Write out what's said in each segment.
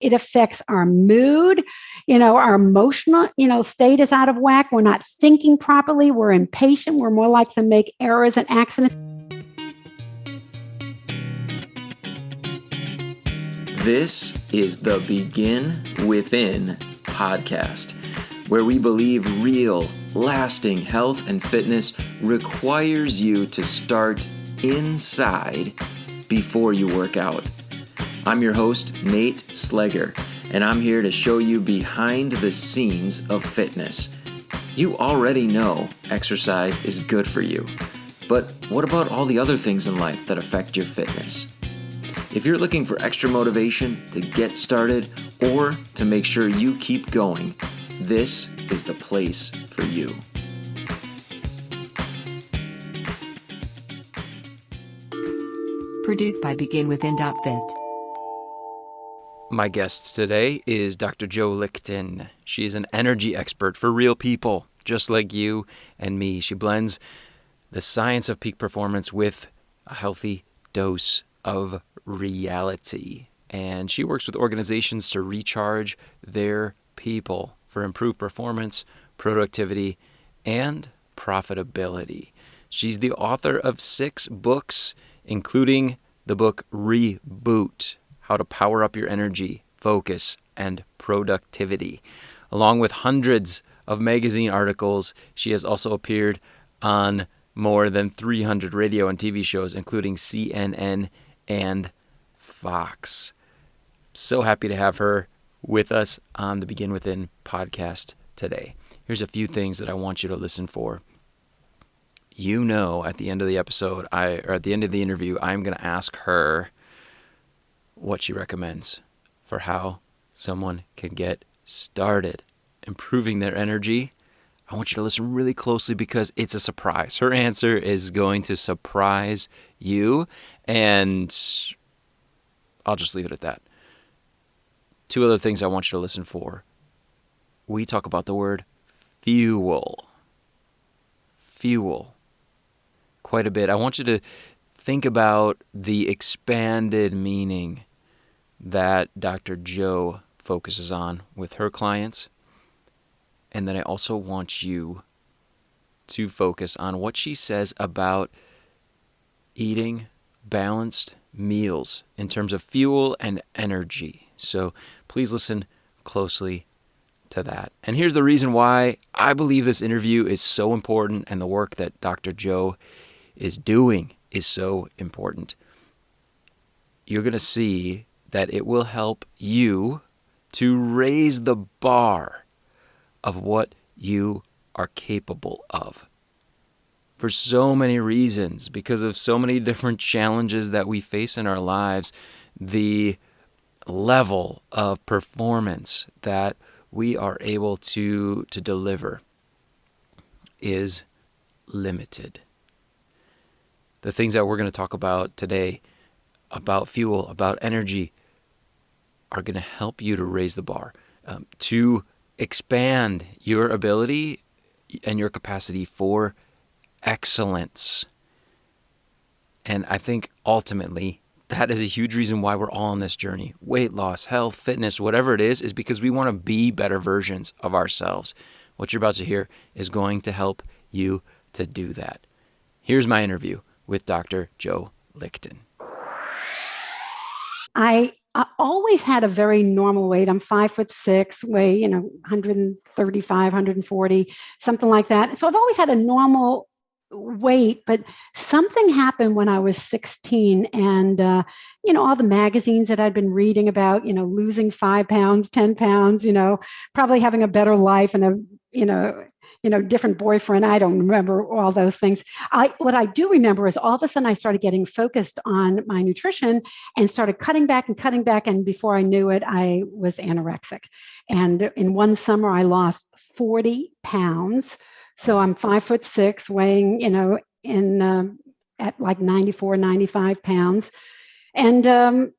It affects our mood. Our emotional, state is out of whack. We're not thinking properly. We're impatient. We're more likely to make errors and accidents. This is the Begin Within podcast, where we believe real, lasting health and fitness requires you to start inside before you work out. I'm your host, Nate Slegger, and I'm here to show you behind the scenes of fitness. You already know exercise is good for you, but what about all the other things in life that affect your fitness? If you're looking for extra motivation to get started or to make sure you keep going, this is the place for you. Produced by BeginWithin.fit. My guest today is Dr. Jo Lichten. She is an energy expert for real people, just like you and me. She blends the science of peak performance with a healthy dose of reality. And she works with organizations to recharge their people for improved performance, productivity, and profitability. She's the author of 6 books, including the book Reboot: How to Power Up Your Energy, Focus, and Productivity. Along with hundreds of magazine articles, she has also appeared on more than 300 radio and TV shows, including CNN and Fox. So happy to have her with us on the Begin Within podcast today. Here's a few things that I want you to listen for. At the end of the episode, or at the end of the interview, I'm going to ask her what she recommends for how someone can get started improving their energy. I want you to listen really closely because it's a surprise. Her answer is going to surprise you, and I'll just leave it at that. 2 other things I want you to listen for. We talk about the word fuel. Fuel. Quite a bit. I want you to think about the expanded meaning that Dr. Jo focuses on with her clients. And then I also want you to focus on what she says about eating balanced meals in terms of fuel and energy. So please listen closely to that. And here's the reason why I believe this interview is so important and the work that Dr. Jo is doing is so important. You're going to see that it will help you to raise the bar of what you are capable of. For so many reasons, because of so many different challenges that we face in our lives, the level of performance that we are able to deliver is limited. The things that we're going to talk about today, about fuel, about energy, are going to help you to raise the bar, to expand your ability and your capacity for excellence. And I think ultimately that is a huge reason why we're all on this journey. Weight loss, health, fitness, whatever it is because we want to be better versions of ourselves. What you're about to hear is going to help you to do that. Here's my interview with Dr. Jo Lichten. I always had a very normal weight. I'm 5'6", weigh 135, 140, something like that. So I've always had a normal weight, but something happened when I was 16, and all the magazines that I'd been reading about, losing 5 pounds, 10 pounds, probably having a better life and a different boyfriend. I don't remember all those things. What I do remember is all of a sudden I started getting focused on my nutrition and started cutting back. And before I knew it, I was anorexic. And in one summer, I lost 40 pounds. So I'm 5'6", weighing, at like 94, 95 pounds. And, I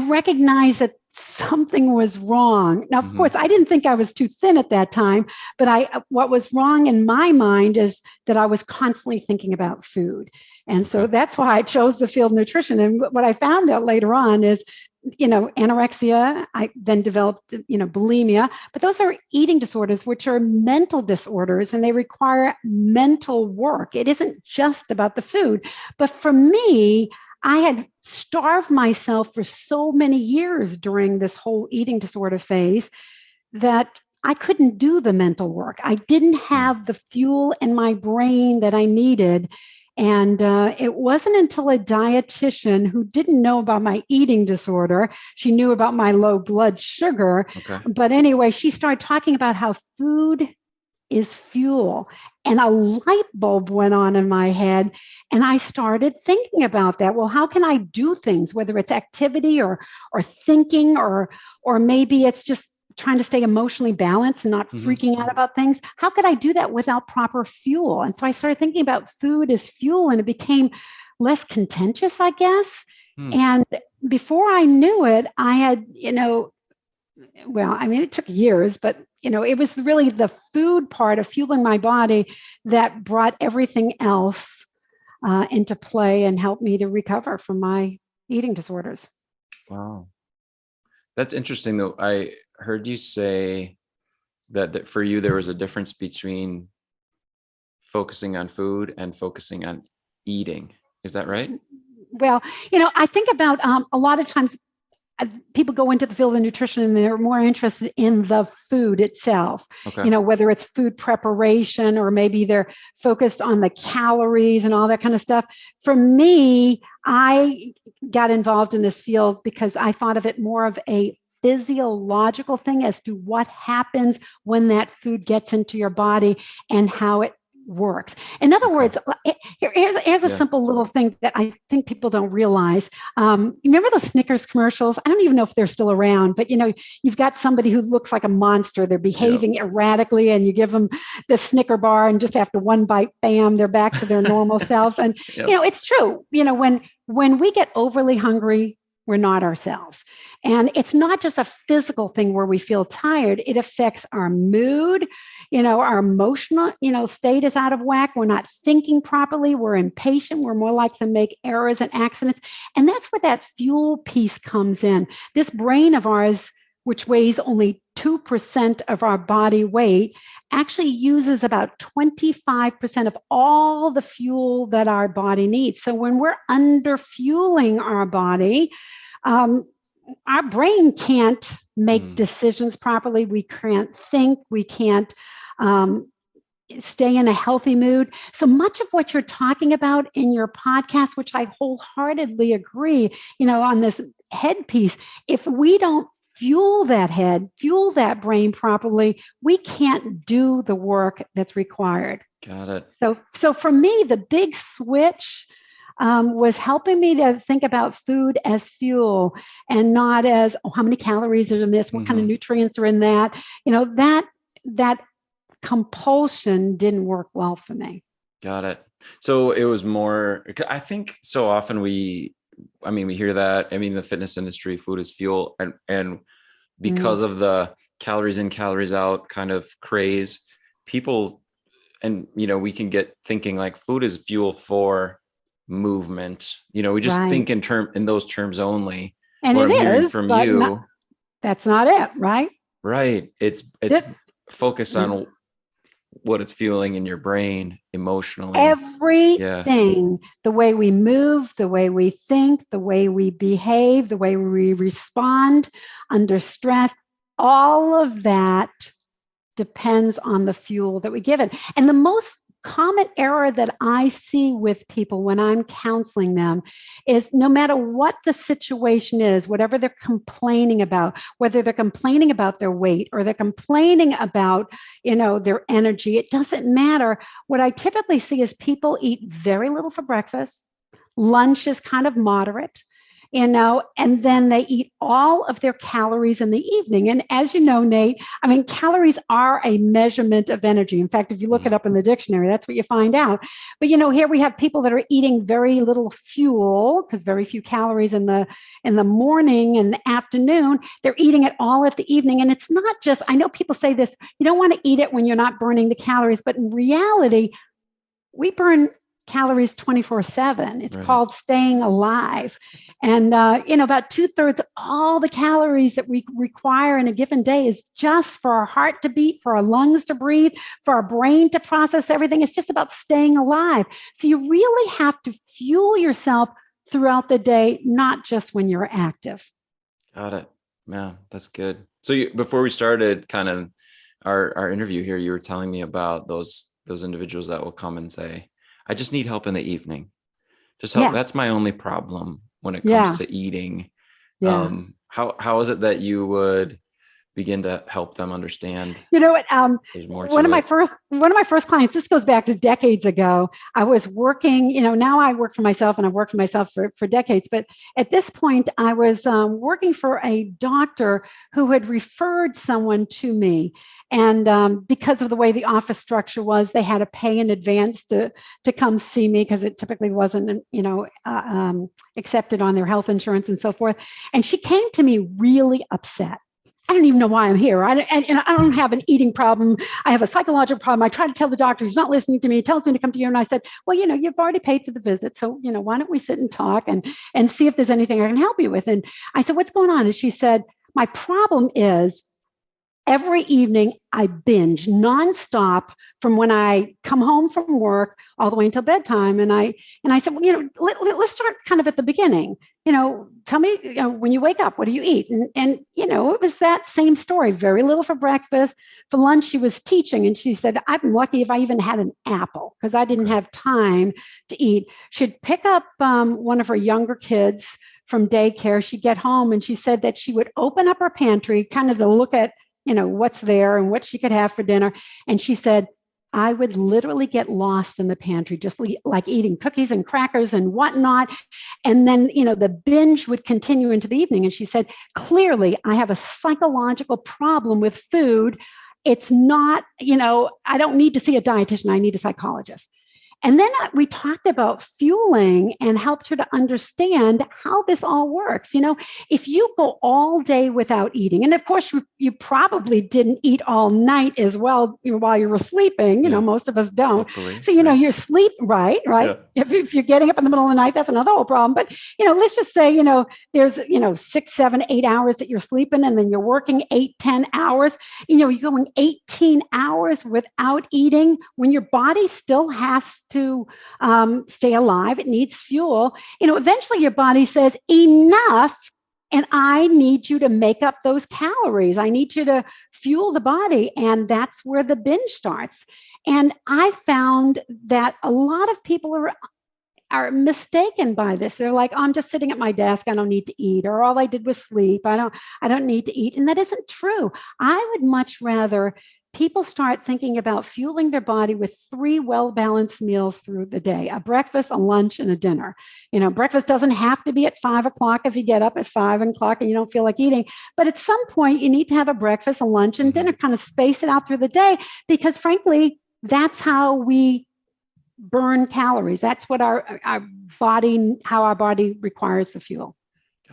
recognized that something was wrong. Now, of course, I didn't think I was too thin at that time, but what was wrong in my mind is that I was constantly thinking about food. And so that's why I chose the field of nutrition. And what I found out later on is anorexia. I then developed, bulimia. But those are eating disorders, which are mental disorders, and they require mental work. It isn't just about the food. But for me, I had starved myself for so many years during this whole eating disorder phase that I couldn't do the mental work. I didn't have the fuel in my brain that I needed. And it wasn't until a dietitian who didn't know about my eating disorder, she knew about my low blood sugar. Okay. But anyway, she started talking about how food is fuel. And a light bulb went on in my head. And I started thinking about that. Well, how can I do things, whether it's activity or thinking, or maybe it's just trying to stay emotionally balanced and not freaking out about things? How could I do that without proper fuel? And so I started thinking about food as fuel, and it became less contentious, I guess. And before I knew it, I had, well, I mean, it took years, but it was really the food part of fueling my body that brought everything else into play and helped me to recover from my eating disorders. Wow. That's interesting, though. I heard you say that for you, there was a difference between focusing on food and focusing on eating. Is that right? Well, I think about a lot of times people go into the field of nutrition and they're more interested in the food itself, Okay. Whether it's food preparation or maybe they're focused on the calories and all that kind of stuff. For me, I got involved in this field because I thought of it more of a physiological thing as to what happens when that food gets into your body and how it works. In other words, here's a simple little thing that I think people don't realize. Remember those Snickers commercials? I don't even know if they're still around, but you've got somebody who looks like a monster. They're behaving erratically, and you give them the Snicker bar, and just after one bite, bam, they're back to their normal self. And it's true. When we get overly hungry, we're not ourselves. And it's not just a physical thing where we feel tired. It affects our mood. Our emotional, state is out of whack. We're not thinking properly. We're impatient. We're more likely to make errors and accidents. And that's where that fuel piece comes in. This brain of ours, which weighs only 2% of our body weight, actually uses about 25% of all the fuel that our body needs. So when we're under fueling our body, our brain can't make decisions properly. We can't think. We can't stay in a healthy mood. So much of what you're talking about in your podcast, which I wholeheartedly agree, on this head piece, if we don't fuel that head, fuel that brain properly, we can't do the work that's required. Got it. So for me, the big switch was helping me to think about food as fuel and not as, how many calories are in this? What kind of nutrients are in that? That compulsion didn't work well for me. Got it. So it was more, I think so often we hear that. The fitness industry, food is fuel. And because of the calories in, calories out kind of craze, people, and, we can get thinking like food is fuel for movement. We just think in those terms only. And what it I'm hearing is, from but you. That's not it, right? Right. It's focus on what it's fueling in your brain emotionally. Everything, the way we move, the way we think, the way we behave, the way we respond under stress, all of that depends on the fuel that we give it. And the most common error that I see with people when I'm counseling them is no matter what the situation is, whatever they're complaining about, whether they're complaining about their weight or they're complaining about, their energy, it doesn't matter. What I typically see is people eat very little for breakfast. Lunch is kind of moderate. And then they eat all of their calories in the evening. And as you know, Nate, calories are a measurement of energy. In fact, if you look it up in the dictionary, that's what you find out. But, here we have people that are eating very little fuel because very few calories in the morning and the afternoon. They're eating it all at the evening. And it's not just, I know people say this, you don't want to eat it when you're not burning the calories, but in reality, we burn calories 24/7. It's Right. called staying alive. And, about 2/3 of all the calories that we require in a given day is just for our heart to beat, for our lungs to breathe, for our brain to process everything. It's just about staying alive. So you really have to fuel yourself throughout the day, not just when you're active. Got it. Yeah, that's good. So before we started kind of our interview here, you were telling me about those individuals that will come and say, I just need help in the evening. Just help. Yeah. That's my only problem when it Yeah. comes to eating. Yeah. How is it that you would begin to help them understand You know what? there's more One to of my it? first clients. This goes back to decades ago. I was working. Now I work for myself, and I've worked for myself for decades. But at this point, I was working for a doctor who had referred someone to me, and because of the way the office structure was, they had to pay in advance to come see me because it typically wasn't, accepted on their health insurance and so forth. And she came to me really upset. I don't even know why I'm here. And I don't have an eating problem. I have a psychological problem. I try to tell the doctor, he's not listening to me. He tells me to come to you. And I said, well, you've already paid for the visit. So, why don't we sit and talk and see if there's anything I can help you with? And I said, what's going on? And she said, my problem is every evening I binge nonstop from when I come home from work all the way until bedtime. And I said, well, let's start kind of at the beginning. Tell me, when you wake up, what do you eat? And it was that same story. Very little for breakfast. For lunch, she was teaching, and she said, I'm lucky if I even had an apple because I didn't have time to eat. She'd pick up one of her younger kids from daycare. She'd get home, and she said that she would open up her pantry kind of to look at what's there and what she could have for dinner. And she said, I would literally get lost in the pantry, just like eating cookies and crackers and whatnot. And then, the binge would continue into the evening. And she said, clearly, I have a psychological problem with food. It's not, I don't need to see a dietitian. I need a psychologist. And then we talked about fueling and helped her to understand how this all works. If you go all day without eating, and of course you probably didn't eat all night as well while you were sleeping, most of us don't. Hopefully, so, your sleep, right? Yeah. If you're getting up in the middle of the night, that's another whole problem. But, let's just say, there's, 6, 7, 8 hours that you're sleeping, and then you're working 8, 10 hours. You're going 18 hours without eating when your body still has to stay alive. It needs fuel. Eventually your body says enough, and I need you to make up those calories. I need you to fuel the body. And that's where the binge starts. And I found that a lot of people are mistaken by this. They're like, oh, I'm just sitting at my desk. I don't need to eat, or all I did was sleep. I don't need to eat. And that isn't true. I would much rather people start thinking about fueling their body with 3 well-balanced meals through the day: a breakfast, a lunch, and a dinner. Breakfast doesn't have to be at 5 o'clock if you get up at 5 o'clock and you don't feel like eating. But at some point, you need to have a breakfast, a lunch, and dinner, kind of space it out through the day, because frankly, that's how we burn calories. That's what our body requires the fuel.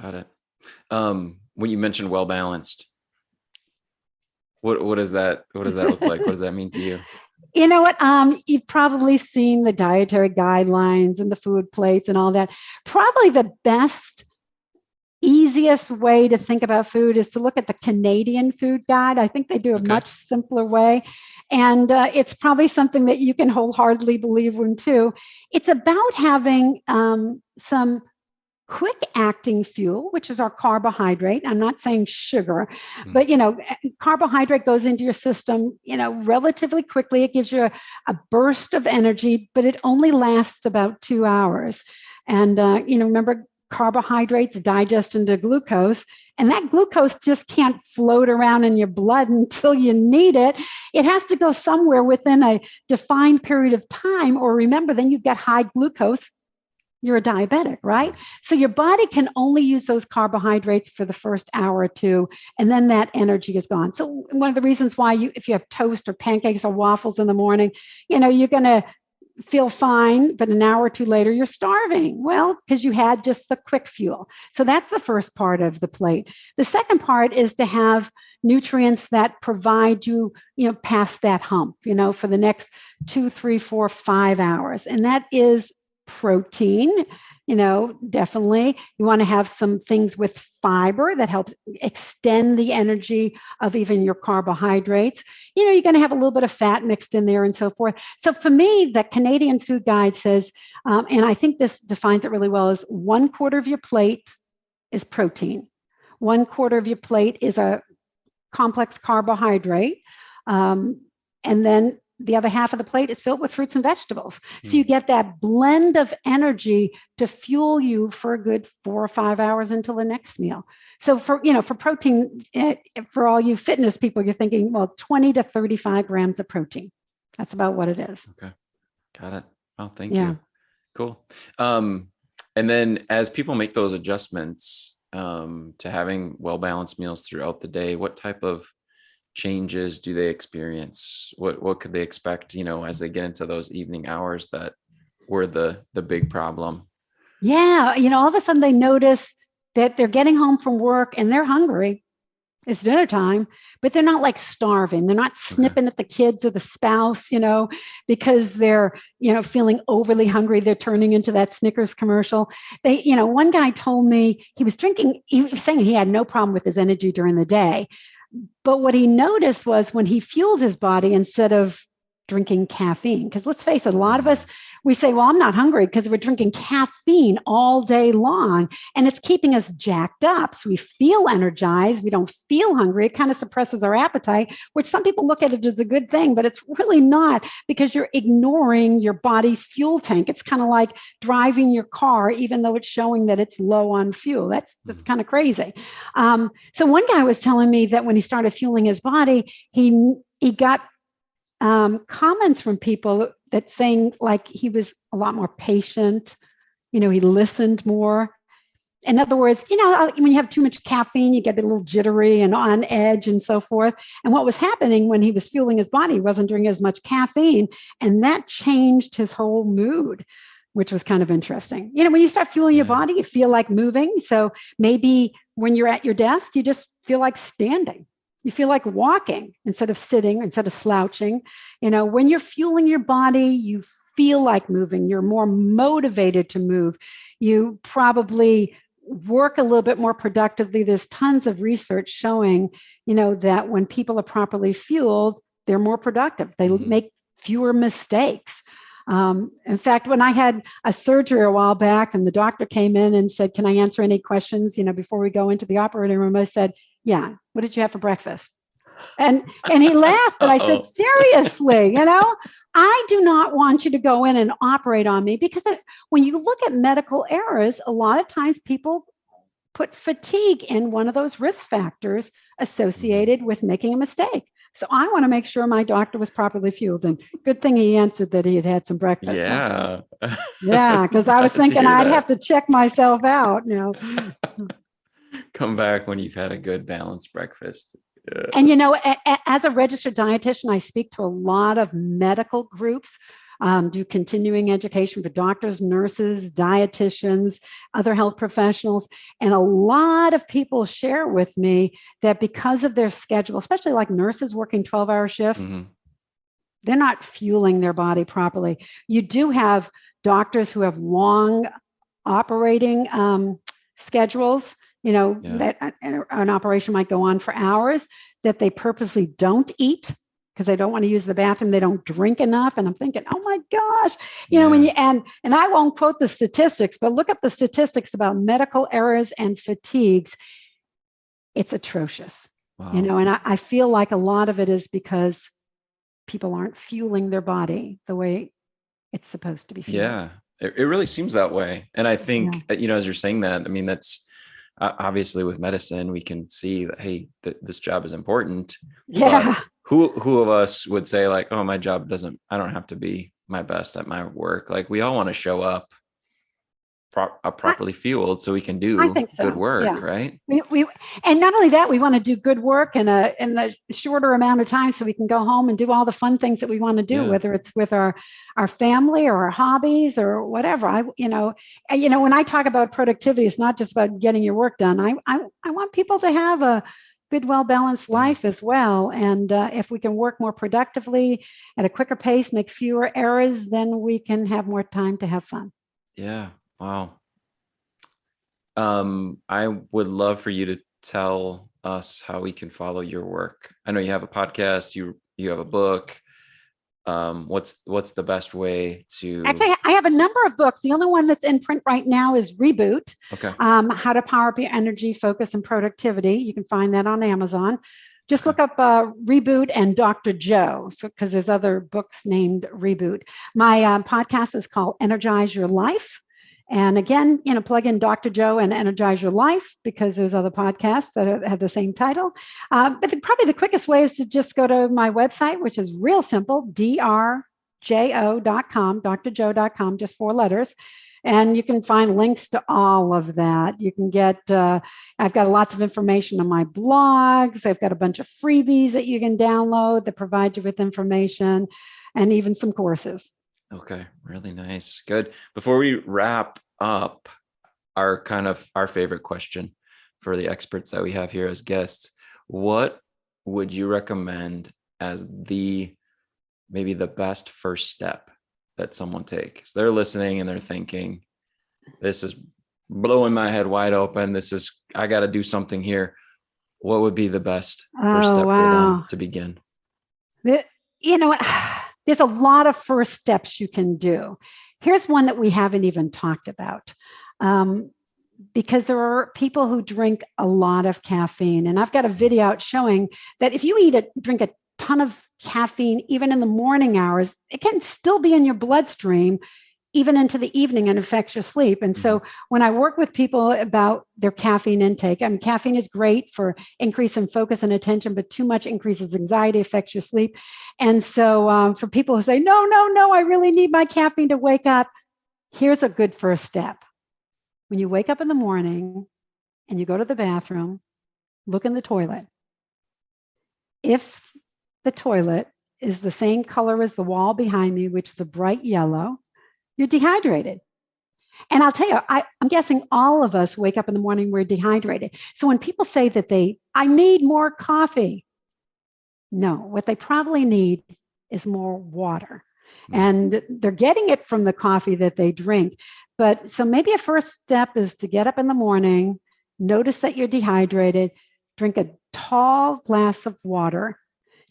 Got it. When you mentioned well-balanced, what does that look like? What does that mean to you? You know what? You've probably seen the dietary guidelines and the food plates and all that. Probably the best, easiest way to think about food is to look at the Canadian Food Guide. I think they do a much simpler way. And it's probably something that you can wholeheartedly believe in too. It's about having some quick acting fuel, which is our carbohydrate. I'm not saying sugar, but carbohydrate goes into your system, relatively quickly. It gives you a burst of energy, but it only lasts about 2 hours. And remember, carbohydrates digest into glucose, and that glucose just can't float around in your blood until you need it. It has to go somewhere within a defined period of time, or remember, then you've got high glucose. You're a diabetic, right? So your body can only use those carbohydrates for the first hour or two, and then that energy is gone. So one of the reasons why if you have toast or pancakes or waffles in the morning, you're going to feel fine, but an hour or two later, you're starving. Well, because you had just the quick fuel. So that's the first part of the plate. The second part is to have nutrients that provide you, past that hump, for the next 2, 3, 4, 5 hours. And that is protein. Definitely. You want to have some things with fiber that helps extend the energy of even your carbohydrates. You're going to have a little bit of fat mixed in there and so forth. So for me, the Canadian Food Guide says, and I think this defines it really well, is 1/4 of your plate is protein. 1/4 of your plate is a complex carbohydrate. And then the other half of the plate is filled with fruits and vegetables. So you get that blend of energy to fuel you for a good 4 or 5 hours until the next meal. So for protein, for all you fitness people, you're thinking, well, 20 to 35 grams of protein. That's about what it is. Okay. Got it. Oh, thank you. Cool. And then as people make those adjustments to having well-balanced meals throughout the day, what type of changes do they experience? What could they expect, as they get into those evening hours that were the big problem? Yeah. All of a sudden they notice that they're getting home from work and they're hungry. It's dinner time, but they're not like starving. They're not snipping at the kids or the spouse, because they're, feeling overly hungry. They're turning into that Snickers commercial. One guy told me he was saying he had no problem with his energy during the day. But what he noticed was when he fueled his body instead of drinking caffeine, because let's face it, a lot of us, we say, well, I'm not hungry because we're drinking caffeine all day long and it's keeping us jacked up. So we feel energized. We don't feel hungry. It kind of suppresses our appetite, which some people look at it as a good thing, but it's really not, because you're ignoring your body's fuel tank. It's kind of like driving your car, even though it's showing that it's low on fuel. That's kind of crazy. So one guy was telling me that when he started fueling his body, he got comments from people that saying like he was a lot more patient, he listened more. In other words, when you have too much caffeine, you get a little jittery and on edge and so forth. And what was happening when he was fueling his body, he wasn't drinking as much caffeine, and that changed his whole mood, which was kind of interesting. When you start fueling your body, you feel like moving. So maybe when you're at your desk, you just feel like standing. You feel like walking instead of sitting, instead of slouching. When you're fueling your body, you feel like moving. You're more motivated to move. You probably work a little bit more productively. There's tons of research showing, that when people are properly fueled, they're more productive. They make fewer mistakes. In fact, when I had a surgery a while back and the doctor came in and said, can I answer any questions, before we go into the operating room? I said, yeah, what did you have for breakfast? And he laughed, but I said, seriously, I do not want you to go in and operate on me, because when you look at medical errors, a lot of times people put fatigue in one of those risk factors associated with making a mistake. So I want to make sure my doctor was properly fueled. And good thing he answered that he had had some breakfast. Yeah. Yeah, because I was thinking I'd have to check myself out now. Come back when you've had a good balanced breakfast. Yeah. And, as a registered dietitian, I speak to a lot of medical groups, do continuing education for doctors, nurses, dietitians, other health professionals. And a lot of people share with me that because of their schedule, especially like nurses working 12-hour shifts, they're not fueling their body properly. You do have doctors who have long operating schedules, that an operation might go on for hours, that they purposely don't eat because they don't want to use the bathroom. They don't drink enough. And I'm thinking, oh my gosh, and I won't quote the statistics, but look up the statistics about medical errors and fatigues. It's atrocious. Wow. And I feel like a lot of it is because people aren't fueling their body the way it's supposed to be fueled. Yeah, it really seems that way. And I think, as you're saying that, I mean, that's obviously with medicine, we can see that, hey, this job is important. Yeah. But who of us would say like, oh, my job I don't have to be my best at my work. Like we all want to show up properly fueled so we can I do think so. good work, Yeah. right? We and not only that, we want to do good work in the shorter amount of time so we can go home and do all the fun things that we want to do, Yeah. whether it's with our family or our hobbies or whatever. When I talk about productivity, it's not just about getting your work done. I want people to have a good, well-balanced life as well. And if we can work more productively at a quicker pace, make fewer errors, then we can have more time to have fun. Yeah. Wow. I would love for you to tell us how we can follow your work. I know you have a podcast, you have a book. What's the best way to? Actually, I have a number of books. The only one that's in print right now is Reboot, Okay. How to Power Up Your Energy, Focus, and Productivity. You can find that on Amazon. Just look up Reboot and Dr. Joe, because there's other books named Reboot. My podcast is called Energize Your Life. And again, plug in Dr. Joe and Energize Your Life because there's other podcasts that have the same title. But probably the quickest way is to just go to my website, which is real simple, drjo.com, drjoe.com, just 4 letters. And you can find links to all of that. You can get, I've got lots of information on my blogs. I've got a bunch of freebies that you can download that provide you with information and even some courses. Okay, really nice. Good. Before we wrap up, our favorite question for the experts that we have here as guests, what would you recommend as maybe the best first step that someone takes? They're listening and they're thinking, this is blowing my head wide open. I got to do something here. What would be the best first step for them to begin? You know what? There's a lot of first steps you can do. Here's one that we haven't even talked about, because there are people who drink a lot of caffeine. And I've got a video out showing that if you drink a ton of caffeine, even in the morning hours, it can still be in your bloodstream, even into the evening, and affects your sleep. And so when I work with people about their caffeine intake, I mean, caffeine is great for increase in focus and attention, but too much increases anxiety, affects your sleep. And so for people who say, no, I really need my caffeine to wake up, here's a good first step. When you wake up in the morning and you go to the bathroom, look in the toilet. If the toilet is the same color as the wall behind me, which is a bright yellow, you're dehydrated. And I'll tell you, I'm guessing all of us wake up in the morning, we're dehydrated. So when people say that I need more coffee, no, what they probably need is more water. And they're getting it from the coffee that they drink. But so maybe a first step is to get up in the morning, notice that you're dehydrated, drink a tall glass of water,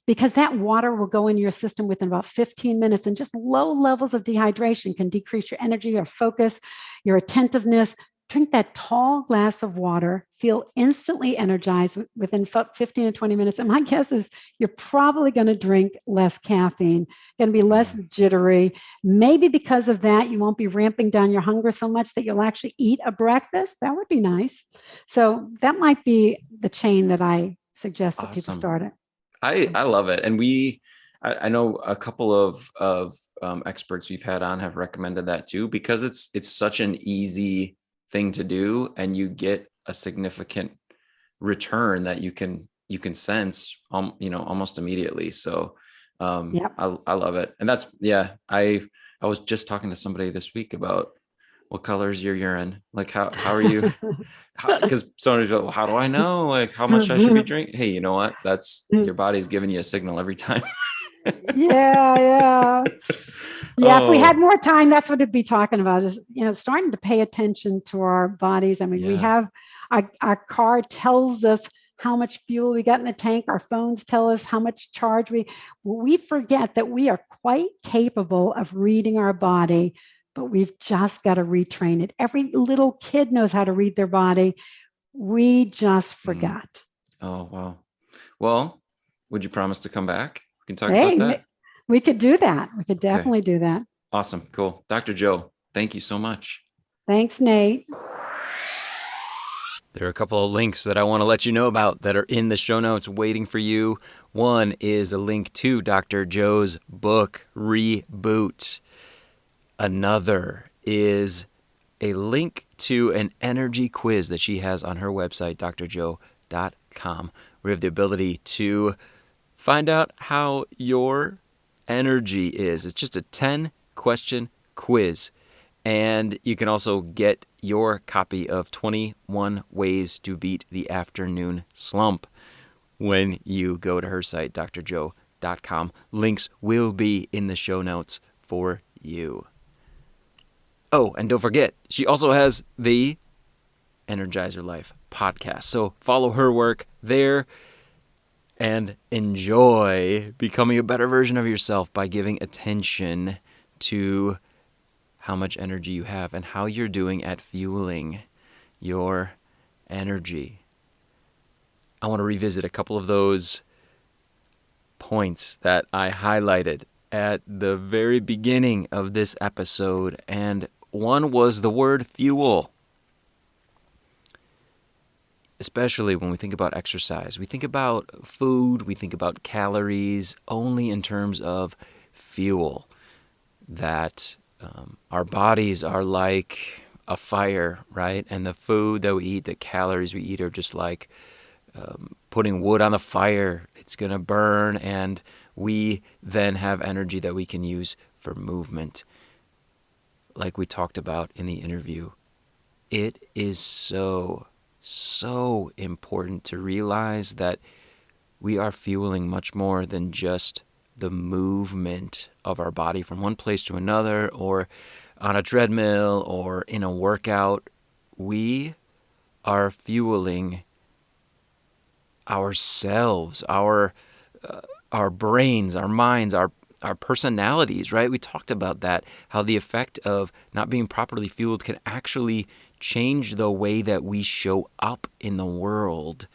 because that water will go into your system within about 15 minutes. And just low levels of dehydration can decrease your energy, your focus, your attentiveness. Drink that tall glass of water, feel instantly energized within 15 to 20 minutes. And my guess is you're probably going to drink less caffeine, going to be less jittery. Maybe because of that, you won't be ramping down your hunger so much that you'll actually eat a breakfast. That would be nice. So that might be the chain that I suggest that people start it. I love it. And I know a couple of experts we've had on have recommended that too, because it's such an easy thing to do, and you get a significant return that you can sense, almost immediately. So, I love it. And that's, I was just talking to somebody this week about what color is your urine? Like, how are you? Because somebody's like, well, how do I know like how much I should be drinking? Hey, you know what? That's your body's giving you a signal every time. Yeah. If we had more time, that's what it'd be talking about, is starting to pay attention to our bodies. I mean, we have our car tells us how much fuel we got in the tank. Our phones tell us how much charge we forget that we are quite capable of reading our body, but we've just got to retrain it. Every little kid knows how to read their body. We just forgot. Oh, wow. Well, would you promise to come back? We can talk about that. We could do that. We could definitely do that. Awesome. Cool. Dr. Joe, thank you so much. Thanks, Nate. There are a couple of links that I want to let you know about that are in the show notes waiting for you. One is a link to Dr. Joe's book, Reboot. Another is a link to an energy quiz that she has on her website, drjoe.com, where you have the ability to find out how your energy is. It's just a 10-question quiz. And you can also get your copy of 21 Ways to Beat the Afternoon Slump when you go to her site, drjoe.com. Links will be in the show notes for you. Oh, and don't forget, she also has the Energize Your Life podcast. So follow her work there and enjoy becoming a better version of yourself by giving attention to how much energy you have and how you're doing at fueling your energy. I want to revisit a couple of those points that I highlighted at the very beginning of this episode, and one was the word fuel. Especially when we think about exercise, we think about food, we think about calories only in terms of fuel. That our bodies are like a fire, right? And the food that we eat, the calories we eat are just like putting wood on the fire. It's going to burn, and we then have energy that we can use for movement. Like we talked about in the interview, it is so important to realize that we are fueling much more than just the movement of our body from one place to another, or on a treadmill, or in a workout. We are fueling ourselves, our brains, our minds, our personalities, right? We talked about that, how the effect of not being properly fueled can actually change the way that we show up in the world.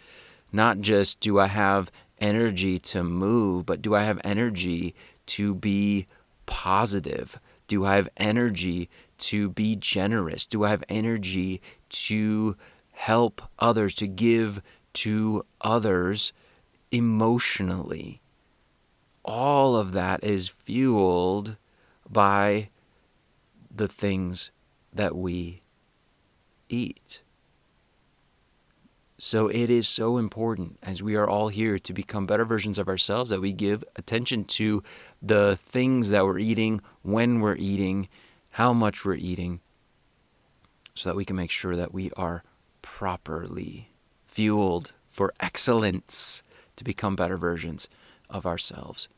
Not just do I have energy to move, but do I have energy to be positive? Do I have energy to be generous? Do I have energy to help others, to give to others emotionally? All of that is fueled by the things that we eat. So it is so important, as we are all here to become better versions of ourselves, that we give attention to the things that we're eating, when we're eating, how much we're eating, so that we can make sure that we are properly fueled for excellence to become better versions of ourselves.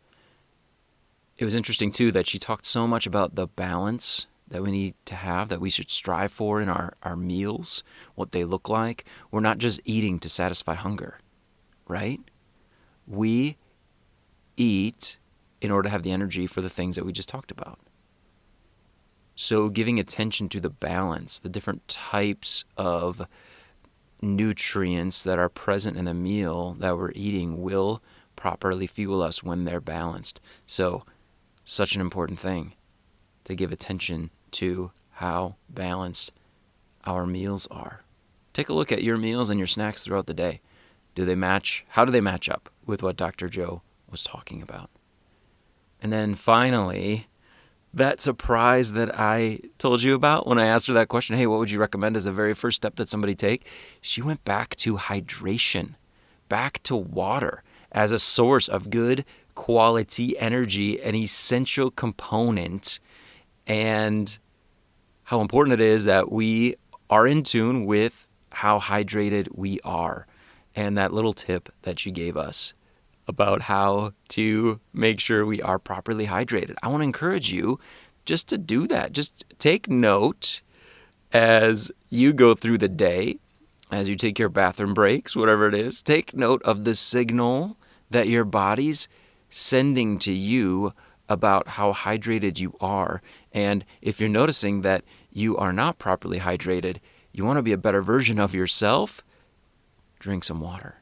It was interesting, too, that she talked so much about the balance that we need to have, that we should strive for in our meals, what they look like. We're not just eating to satisfy hunger, right? We eat in order to have the energy for the things that we just talked about. So giving attention to the balance, the different types of nutrients that are present in the meal that we're eating will properly fuel us when they're balanced. So, such an important thing to give attention to how balanced our meals are. Take a look at your meals and your snacks throughout the day. Do they match? How do they match up with what Dr. Joe was talking about? And then finally, that surprise that I told you about when I asked her that question, hey, what would you recommend as the very first step that somebody take? She went back to hydration, back to water as a source of good quality energy, an essential component, and how important it is that we are in tune with how hydrated we are. And that little tip that she gave us about how to make sure we are properly hydrated. I want to encourage you just to do that. Just take note as you go through the day, as you take your bathroom breaks, whatever it is. Take note of the signal that your body's sending to you about how hydrated you are. And if you're noticing that you are not properly hydrated, you want to be a better version of yourself, drink some water.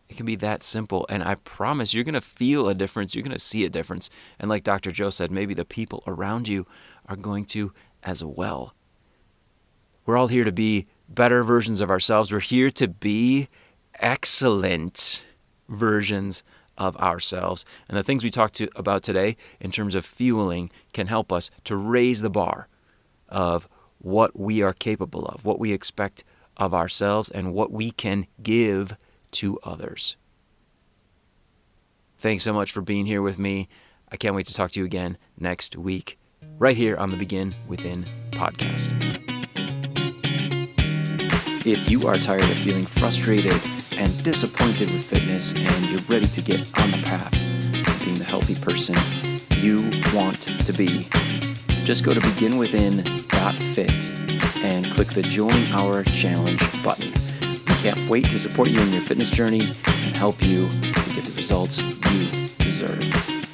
It can be that simple, and I promise you're going to feel a difference. You're going to see a difference. And like Dr. Joe said, maybe the people around you are going to as well. We're all here to be better versions of ourselves. We're here to be excellent versions of ourselves. And the things we talked about today in terms of fueling can help us to raise the bar of what we are capable of, what we expect of ourselves, and what we can give to others. Thanks so much for being here with me. I can't wait to talk to you again next week, right here on the Begin Within podcast. If you are tired of feeling frustrated and disappointed with fitness and you're ready to get on the path to being the healthy person you want to be, just go to beginwithin.fit and click the Join Our Challenge button. We can't wait to support you in your fitness journey and help you to get the results you deserve.